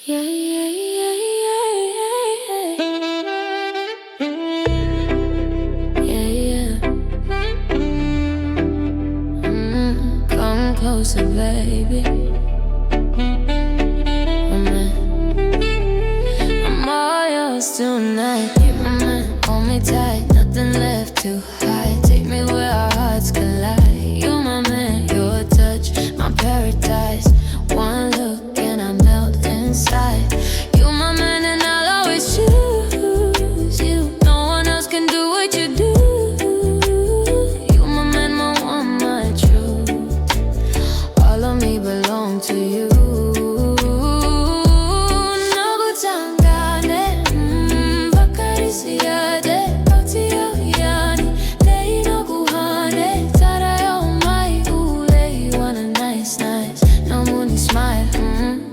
Yeah, yeah, yeah, yeah, yeah. Yeah, yeah. Come closer, baby. I'm all yours tonight. Yeah, my man, hold me tight. Nothing left to hide. Take me where our hearts collide. You're my man, your touch, my paradise. One look and I melt inside. You're my man and I'll always choose you. No one else can do what you do. You're my man, my one, my truth. All of me belong to you.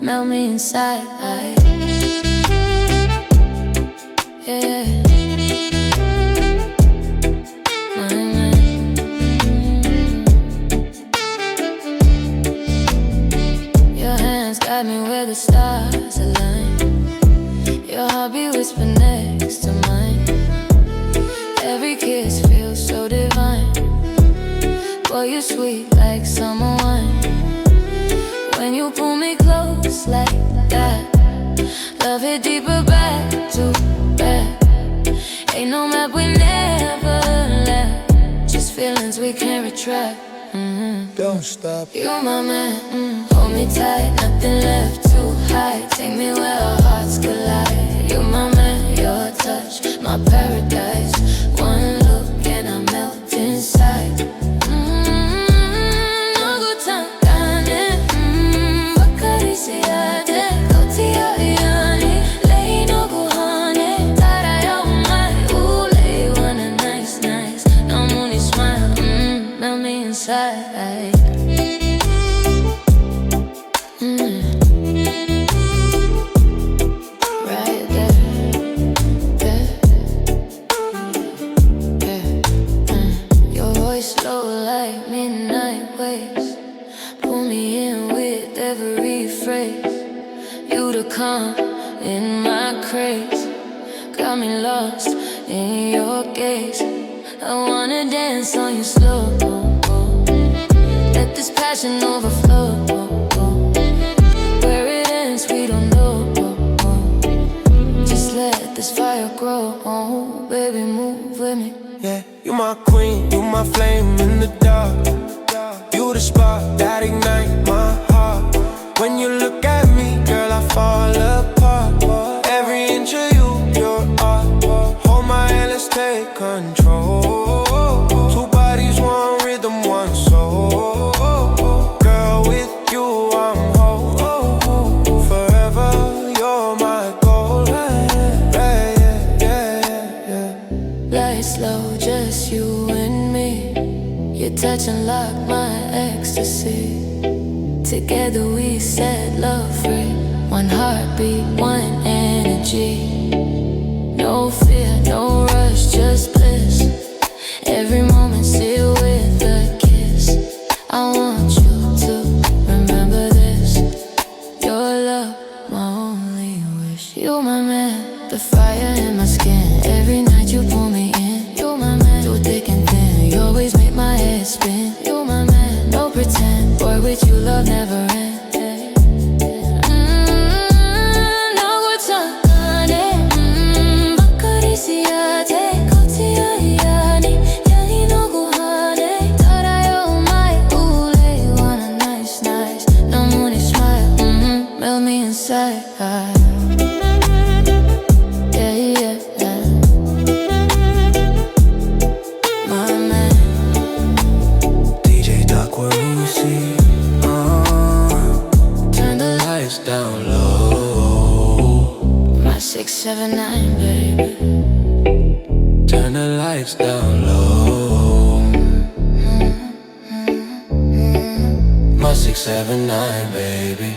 Melt me inside. Yeah. Your hands guide me where the stars align. Your heartbeat whisper next to mine. Every kiss feels so divine. Boy, you're sweet like summer wine. When you pull me close like that, love hit deeper back to back. Ain't no map we never left, just feelings we can't retract. Don't stop. You're my man, hold me tight, nothing left to hide. Take me where our hearts collide. You're my man, your touch, my paradise. One look and I melt inside. Inside. Right there, yeah, yeah. Your voice slow like midnight waves. Pull me in with every phrase. You to come in my craze. Got me lost in your gaze. I wanna dance on you slow. Let this passion overflow. Where it ends, we don't know. Just let this fire grow. Oh, baby, move with me. Yeah, you my queen, you my flame in the dark. You the spark that ignite my heart. When you look at me, girl, I fall apart. Every inch of you, pure art. Hold my hand, let's take control. Two bodies, one rhythm, one soul. Girl, with you I'm whole. Forever, you're my goal. Yeah. Lights low, just you and me. Your touch unlocked my ecstasy. Together we set love free. One heartbeat, one energy. No fear, no rush, just bliss. Every moment still with a kiss. I want you to remember this. Your love, my only wish. You're my man, the fire in my skin. Every night you pull me in. You're my man, through thick and thin. You always make my head spin. You're my man, no pretend. Boy, with you love never ends. My man, DJ Doc Warusi, turn the lights down low. my 679, baby. Turn the lights down low. My 679, baby.